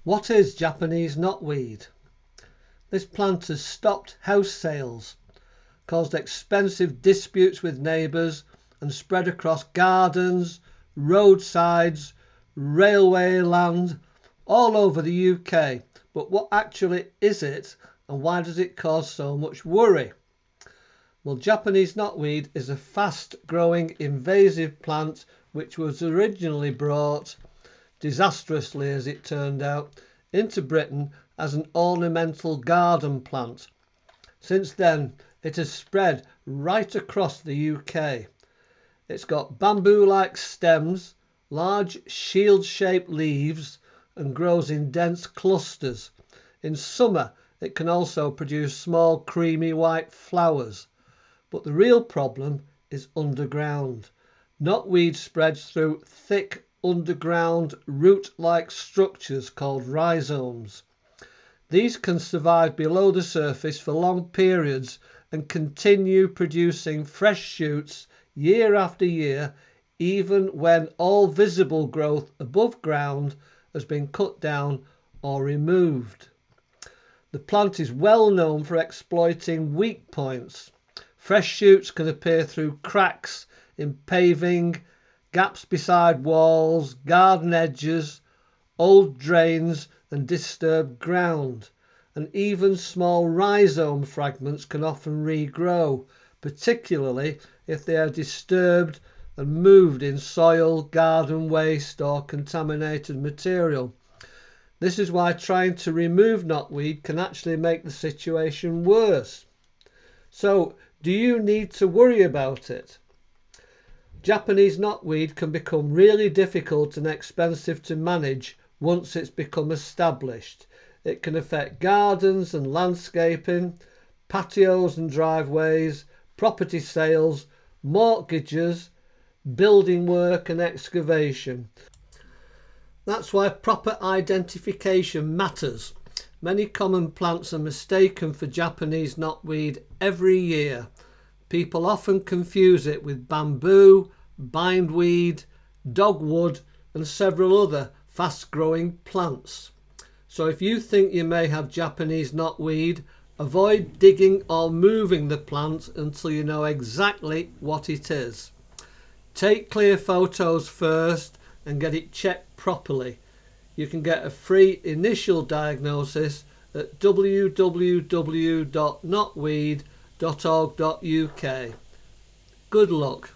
What is Japanese knotweed? This plant has stopped house sales, caused expensive disputes with neighbours and spread across gardens, roadsides, railway land, all over the UK. But what actually is it, and why does it cause so much worry? Well, Japanese knotweed is a fast-growing invasive plant which was originally brought, disastrously as it turned out, into Britain as an ornamental garden plant. Since then, it has spread right across the UK. It's got bamboo-like stems, large shield-shaped leaves, and grows in dense clusters. In summer, it can also produce small creamy white flowers. But the real problem is underground. Knotweed spreads through thick underground root-like structures called rhizomes. These can survive below the surface for long periods and continue producing fresh shoots year after year, even when all visible growth above ground has been cut down or removed. The plant is well known for exploiting weak points. Fresh shoots can appear through cracks in paving, gaps beside walls, garden edges, old drains and disturbed ground. And even small rhizome fragments can often regrow, particularly if they are disturbed and moved in soil, garden waste or contaminated material. This is why trying to remove knotweed can actually make the situation worse. So, do you need to worry about it? Japanese knotweed can become really difficult and expensive to manage once it's become established. It can affect gardens and landscaping, patios and driveways, property sales, mortgages, building work and excavation. That's why proper identification matters. Many common plants are mistaken for Japanese knotweed every year. People often confuse it with bamboo, bindweed, dogwood and several other fast-growing plants. So if you think you may have Japanese knotweed, avoid digging or moving the plant until you know exactly what it is. Take clear photos first and get it checked properly. You can get a free initial diagnosis at www.knotweed.org.uk. Good luck.